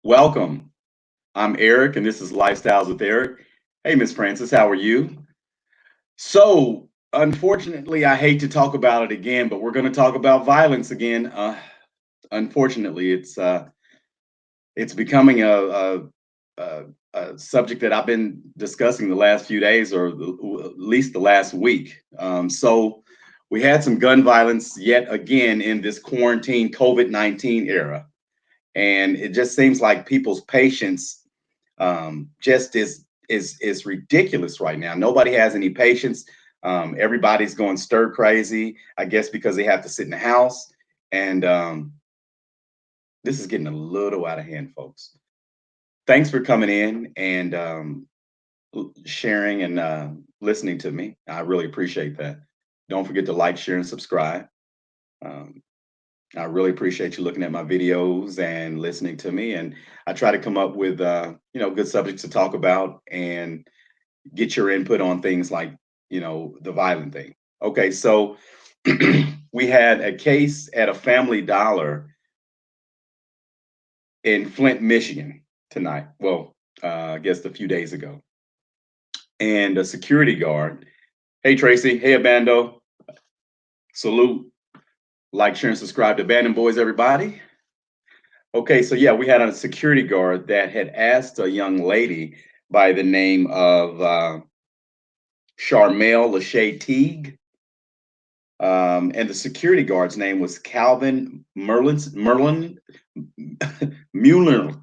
Welcome. I'm Eric, and this is Lifestyles with Eric. Hey, Miss Francis, how are you? Unfortunately, I hate to talk about it again, but we're going to talk about violence again. Unfortunately, it's becoming a subject that I've been discussing the last few days, or at least the last week. We had some gun violence yet again in this quarantine COVID-19 era, and it just seems like people's patience just is ridiculous right now. Nobody has any patience. Everybody's going stir crazy, I guess, because they have to sit in the house. And this is getting a little out of hand, folks. Thanks for coming in and sharing and listening to me. I really appreciate that. Don't forget to like, share, and subscribe. Um, I really appreciate you looking at my videos and listening to me. And I try to come up with good subjects to talk about and get your input on things like, the violent thing. Okay, so we had a case at a Family Dollar in Flint, Michigan tonight. Well, I guess a few days ago. And a security guard, hey Tracy, hey Abando, salute, like, share, and subscribe to Abandon Boys, everybody. Okay, so yeah, we had a security guard that had asked a young lady by the name of Charmel Lachey Teague. And the security guard's name was Calvin Merlin Mueller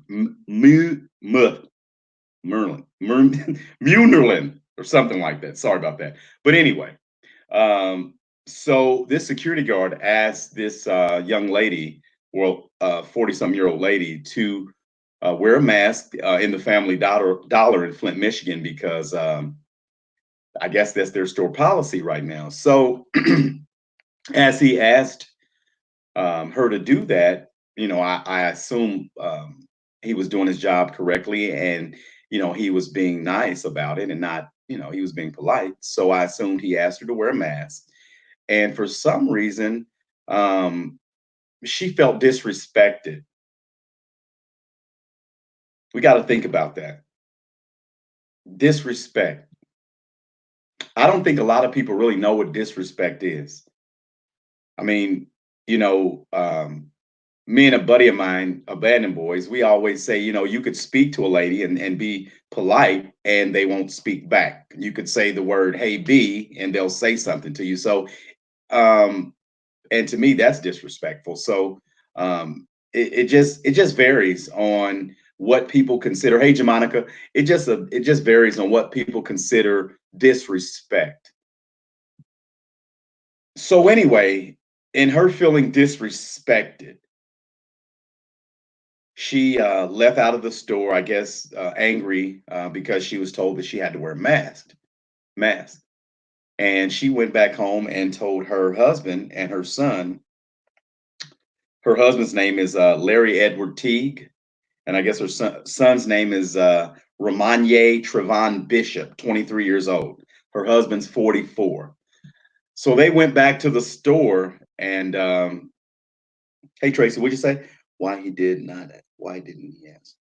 Munerlin or something like that. Sorry about that. But anyway, um, so this security guard asked this young lady, well, 40-some-year-old lady, to wear a mask in the Family Dollar in Flint, Michigan, because I guess that's their store policy right now. So as he asked her to do that, I assume he was doing his job correctly, and he was being nice about it, and not, he was being polite. So I assumed he asked her to wear a mask, and for some reason, um, she felt disrespected. We got to think about that. Disrespect. I don't think a lot of people really know what disrespect is. I mean, you know, um, me and a buddy of mine, Abandon Boys, we always say, you could speak to a lady and be polite and they won't speak back. You could say the word, hey, B, and they'll say something to you. Um, and to me, that's disrespectful. It just varies on what people consider. Hey, Jamonica, it just varies on what people consider disrespect. So anyway, in her feeling disrespected, she left out of the store, I guess, angry because she was told that she had to wear a mask. And she went back home and told her husband and her son. Her husband's name is Larry Edward Teague, and I guess her son's name is Ramanye Trevon Bishop, 23 years old. Her husband's 44. So they went back to the store and, hey Tracy, what'd you say? Why he did not? Why didn't he ask?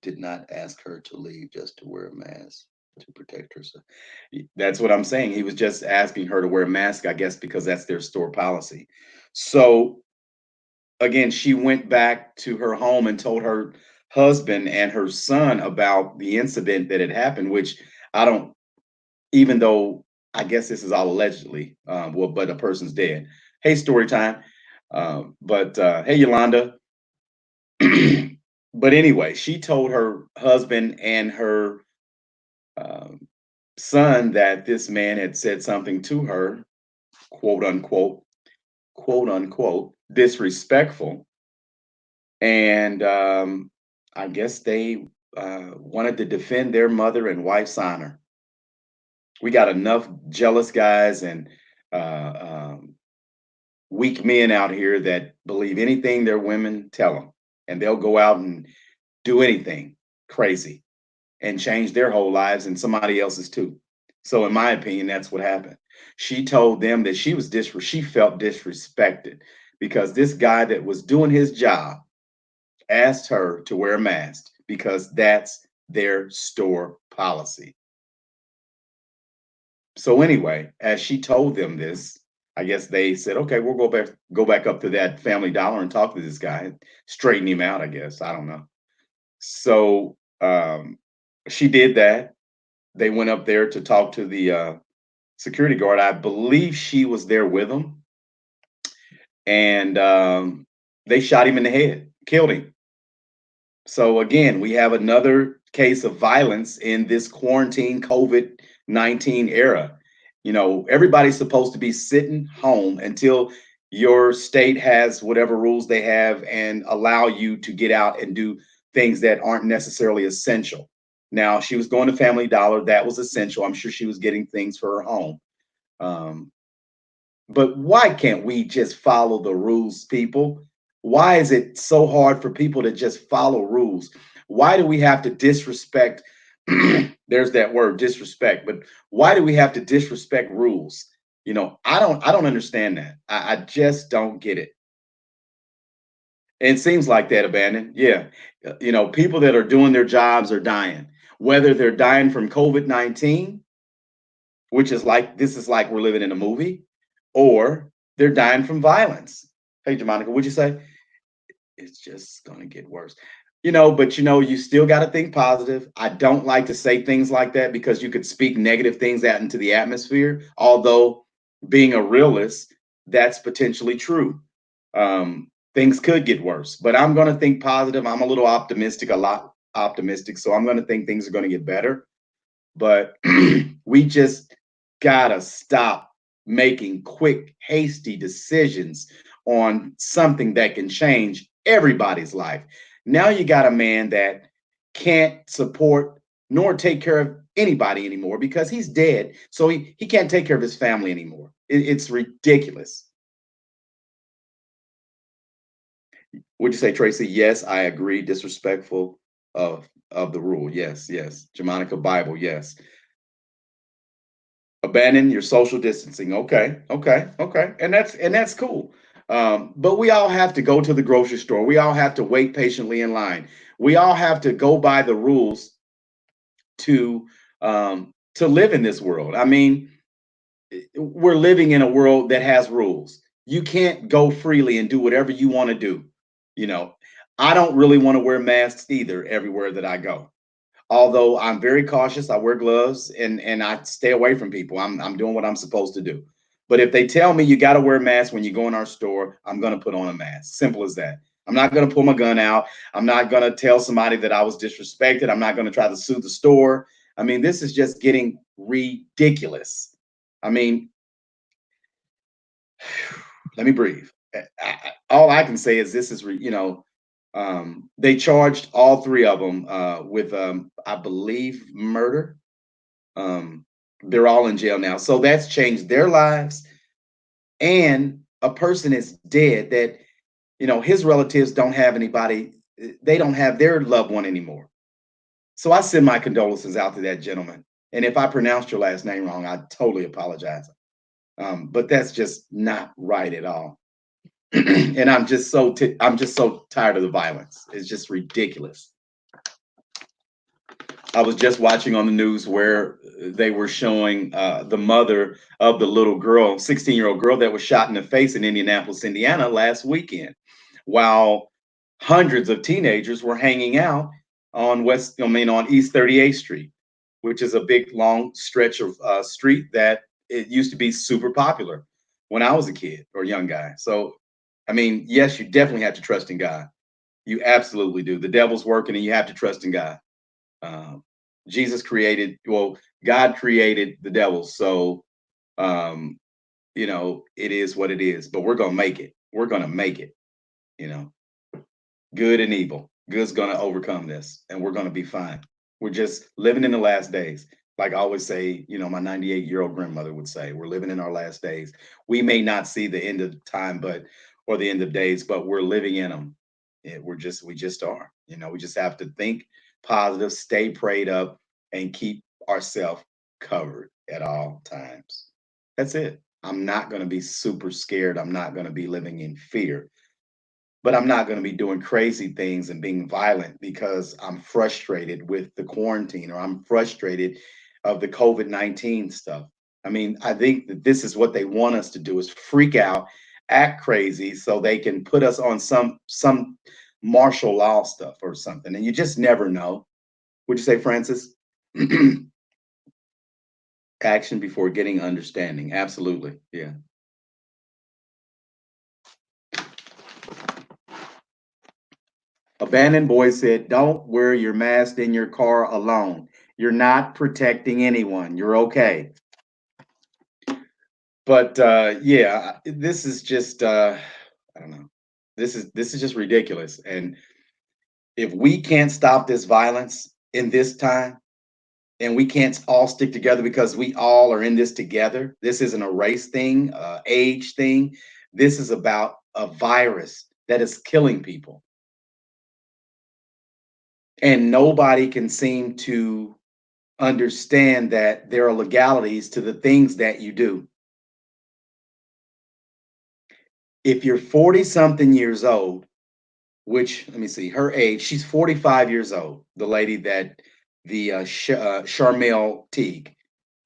Did not ask her to leave just to wear a mask to protect herself. That's what I'm saying. He was just asking her to wear a mask, I guess, because that's their store policy. So again, she went back to her home and told her husband and her son about the incident that had happened, which I don't, even though I guess this is all allegedly, well, but a person's dead. Hey, story time. But hey, Yolanda. But anyway, she told her husband and her um, son that this man had said something to her, quote unquote, disrespectful. And I guess they wanted to defend their mother and wife's honor. We got enough jealous guys and um, weak men out here that believe anything their women tell them, and they'll go out and do anything crazy and change their whole lives and somebody else's too. So, in my opinion, that's what happened. She told them that she felt disrespected because this guy that was doing his job asked her to wear a mask because that's their store policy. So anyway, as she told them this, I guess they said, "Okay, we'll go back up to that Family Dollar and talk to this guy and straighten him out." I guess I don't know. So she did that. They went up there to talk to the security guard. I believe she was there with him, and they shot him in the head, killed him. So again, we have another case of violence in this quarantine COVID-19 era. Everybody's supposed to be sitting home until your state has whatever rules they have and allow you to get out and do things that aren't necessarily essential. Now, she was going to Family Dollar. That was essential. I'm sure she was getting things for her home. Um, but why can't we just follow the rules, people? Why is it so hard for people to just follow rules? Why do we have to disrespect? There's that word, disrespect. But why do we have to disrespect rules? I don't understand that. I just don't get it. And it seems like that, abandoned. Yeah. People that are doing their jobs are dying, whether they're dying from COVID-19, which is like this is like we're living in a movie, or they're dying from violence. Hey, Jamonica, would you say it's just going to get worse? But you still got to think positive. I don't like to say things like that because you could speak negative things out into the atmosphere. Although, being a realist, that's potentially true. Things could get worse, but I'm going to think positive. I'm a little optimistic, a lot optimistic. So I'm going to think things are going to get better. But we just gotta stop making quick, hasty decisions on something that can change everybody's life. Now you got a man that can't support nor take care of anybody anymore because he's dead. So he can't take care of his family anymore. It's ridiculous. Would you say, Tracy? Yes, I agree. Disrespectful of the rule. Yes, yes. Germanica Bible. Yes. Abandon your social distancing. Okay, okay, okay, and that's cool. But we all have to go to the grocery store. We all have to wait patiently in line. We all have to go by the rules to live in this world. I mean, we're living in a world that has rules. You can't go freely and do whatever you want to do. You know, I don't really want to wear masks either everywhere that I go. Although I'm very cautious, I wear gloves and I stay away from people. I'm doing what I'm supposed to do. But if they tell me you got to wear a mask when you go in our store, I'm going to put on a mask. Simple as that. I'm not going to pull my gun out. I'm not going to tell somebody that I was disrespected. I'm not going to try to sue the store. I mean, this is just getting ridiculous. I mean, let me breathe. All I can say is this is, they charged all three of them with, I believe, murder. um, they're all in jail now. So that's changed their lives. And a person is dead that, his relatives don't have anybody, they don't have their loved one anymore. So I send my condolences out to that gentleman. And if I pronounced your last name wrong, I totally apologize. But that's just not right at all. And I'm just so tired of the violence. It's just ridiculous. I was just watching on the news where they were showing the mother of the little girl, 16-year-old girl that was shot in the face in Indianapolis, Indiana last weekend, while hundreds of teenagers were hanging out on East 38th Street, which is a big long stretch of street that it used to be super popular when I was a kid or young guy. So, I mean, yes, you definitely have to trust in God. You absolutely do. The devil's working, and you have to trust in God. Um, God created the devil. So, um, it is what it is, but we're going to make it. We're going to make it, you know, good and evil. Good's going to overcome this and we're going to be fine. We're just living in the last days. Like I always say, my 98-year-old grandmother would say, we're living in our last days. We may not see the end of time, or the end of days, but we're living in them. We just are. We just have to think positive, stay prayed up, and keep ourselves covered at all times. That's it. I'm not going to be super scared. I'm not going to be living in fear. but I'm not going to be doing crazy things and being violent because I'm frustrated with the quarantine or I'm frustrated of the COVID-19 stuff. I mean, I think that this is what they want us to do is freak out, act crazy so they can put us on some martial law stuff or something. And you just never know. Would you say, Francis? Action before getting understanding. Absolutely. Yeah. Abandoned boy said, "Don't wear your mask in your car alone. You're not protecting anyone. You're okay." But yeah, this is just I don't know. This is just ridiculous. And if we can't stop this violence in this time, and we can't all stick together because we all are in this together. This isn't a race thing, age thing. This is about a virus that is killing people. And nobody can seem to understand that there are legalities to the things that you do. If you're 40 something years old, which let me see, her age, she's 45 years old, the lady that Charmel Teague,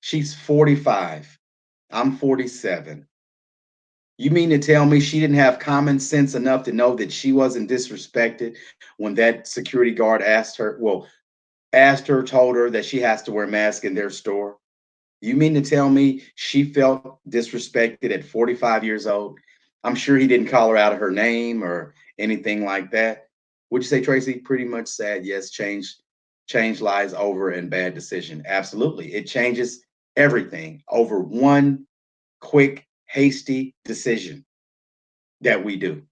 she's 45. I'm 47. You mean to tell me she didn't have common sense enough to know that she wasn't disrespected when that security guard asked her, told her that she has to wear a mask in their store? You mean to tell me she felt disrespected at 45 years old? I'm sure he didn't call her out of her name or anything like that. Would you say, Tracy? Pretty much said yes, change lies over and bad decision. Absolutely. It changes everything over one quick, hasty decision that we do.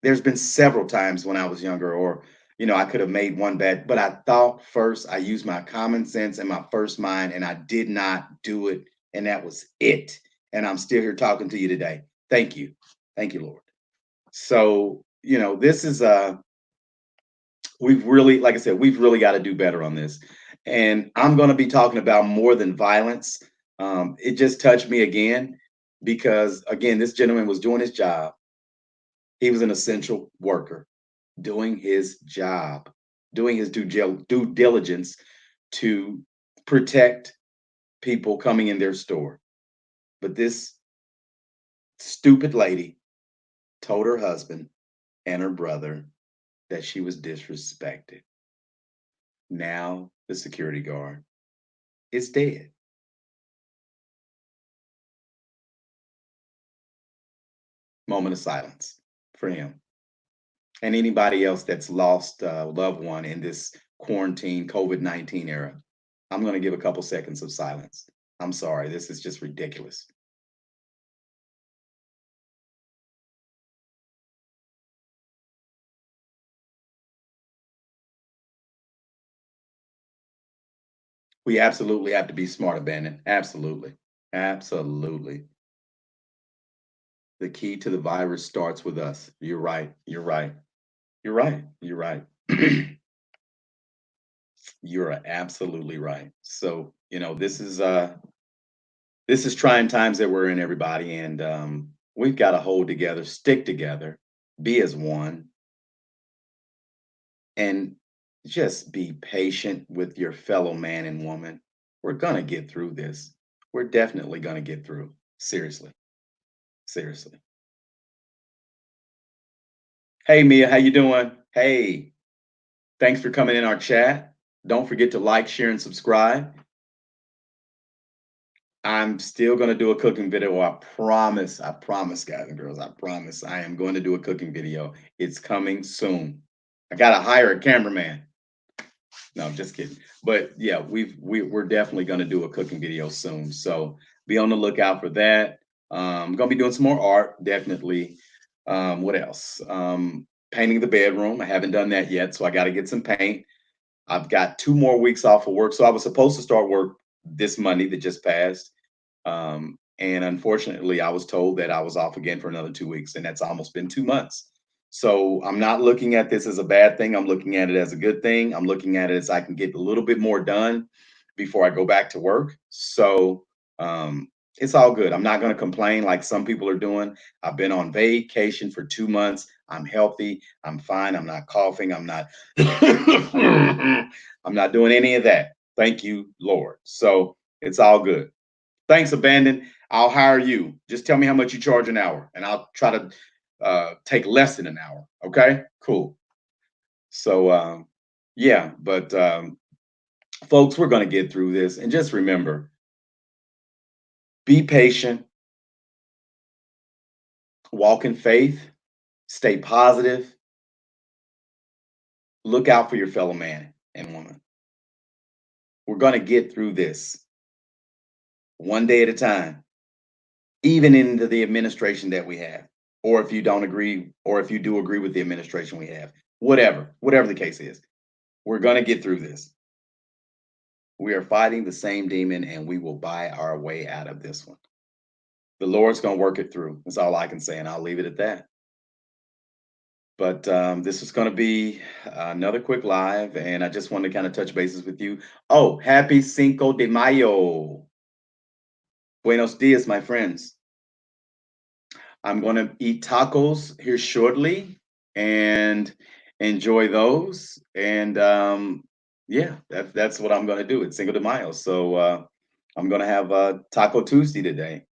There's been several times when I was younger, or I could have made one bet, but I thought first. I used my common sense and my first mind, and I did not do it, and that was it. And I'm still here talking to you today. Thank you, Lord. So this is we've really, like I said, we've really got to do better on this. And I'm going to be talking about more than violence. It just touched me again because again, this gentleman was doing his job. He was an essential worker doing his job, doing his due diligence to protect people coming in their store. But this stupid lady told her husband and her brother that she was disrespected. Now the security guard is dead. Moment of silence for him and anybody else that's lost a loved one in this quarantine COVID-19 era. I'm going to give a couple seconds of silence. I'm sorry. This is just ridiculous. We absolutely have to be smart about it. Absolutely. Absolutely. The key to the virus starts with us. You're right. You're right. You're right. You're right. You're absolutely right. So, this is trying times that we're in, everybody, and we've got to hold together, stick together, be as one, and just be patient with your fellow man and woman. We're gonna get through this. We're definitely gonna get through. Seriously. Seriously. Hey Mia, how you doing? Hey, thanks for coming in our chat. Don't forget to like, share, and subscribe. I'm still gonna do a cooking video. I promise, guys and girls. I promise I am going to do a cooking video. It's coming soon. I gotta hire a cameraman. No, I'm just kidding. But yeah, we're definitely gonna do a cooking video soon. So be on the lookout for that. I'm gonna be doing some more art, definitely. What else? Painting the bedroom. I haven't done that yet, so I got to get some paint. I've got 2 more weeks off of work, so I was supposed to start work this Monday that just passed, and unfortunately, I was told that I was off again for another 2 weeks, and that's almost been 2 months. So I'm not looking at this as a bad thing. I'm looking at it as a good thing. I'm looking at it as I can get a little bit more done before I go back to work. So um, It's all good. I'm not going to complain like some people are doing. I've been on vacation for 2 months. I'm healthy. I'm fine. I'm not coughing. I'm not. I'm not doing any of that. Thank you, Lord. So it's all good. Thanks, Abandon. I'll hire you. Just tell me how much you charge an hour, and I'll try to take less than an hour. Okay, cool. So yeah, but folks, we're going to get through this, and just remember, be patient, walk in faith, stay positive, look out for your fellow man and woman. We're going to get through this one day at a time, even into the administration that we have. Or if you don't agree, or if you do agree with the administration we have, whatever the case is, we're going to get through this. We are fighting the same demon and we will buy our way out of this one. The Lord's going to work it through. That's all I can say. And I'll leave it at that. But this is going to be another quick live. And I just wanted to kind of touch bases with you. Oh, happy Cinco de Mayo. Buenos dias, my friends. I'm going to eat tacos here shortly and enjoy those. And yeah, that's what I'm going to do. It's Cinco de Mayo. So I'm going to have Taco Tuesday today.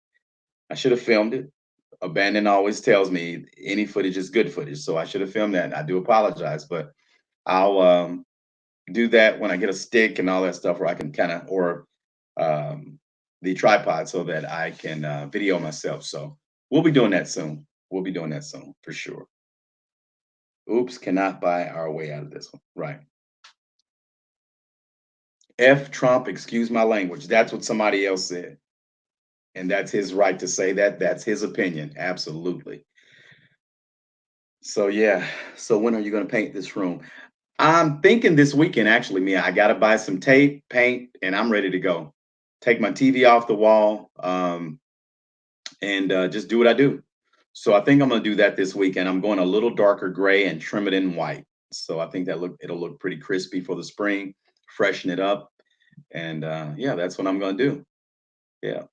I should have filmed it. Abandon always tells me any footage is good footage. So I should have filmed that. I do apologize, but I'll do that when I get a stick and all that stuff where I can kind of, or um, the tripod so that I can video myself. So we'll be doing that soon. We'll be doing that soon for sure. Oops, cannot buy our way out of this one. Right. F Trump, excuse my language. That's what somebody else said. And that's his right to say that. That's his opinion. Absolutely. So yeah. So when are you going to paint this room? I'm thinking this weekend, actually, Mia. I got to buy some tape, paint, and I'm ready to go. Take my TV off the wall, and just do what I do. So I think I'm gonna do that this weekend. I'm going a little darker gray and trim it in white. So I think it'll look pretty crispy for the spring, freshen it up, and yeah, that's what I'm gonna do. Yeah.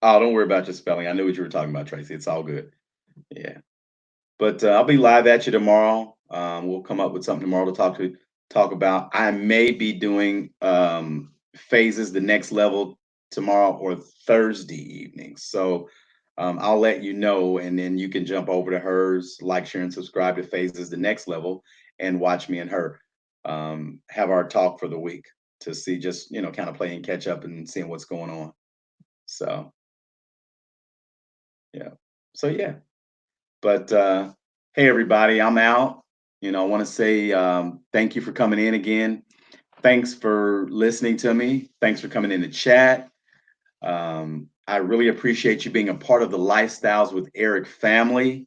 Oh, don't worry about your spelling. I knew what you were talking about, Tracy. It's all good. Yeah. But I'll be live at you tomorrow. We'll come up with something tomorrow to talk about. I may be doing phases, the next level tomorrow or Thursday evening. So I'll let you know, and then you can jump over to hers, like, share, and subscribe to phases, the next level, and watch me and her have our talk for the week to see, just kind of playing catch up and seeing what's going on. So yeah. So yeah. But hey, everybody, I'm out. I want to say thank you for coming in again. Thanks for listening to me. Thanks for coming in the chat. I really appreciate you being a part of the Lifestyles with Eric family.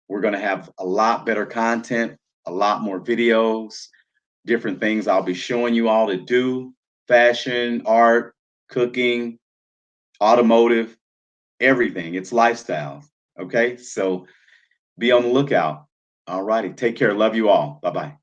We're going to have a lot better content, a lot more videos, different things I'll be showing you all to do: fashion, art, cooking, automotive, everything. It's lifestyle. Okay. So be on the lookout. All righty. Take care. Love you all. Bye bye.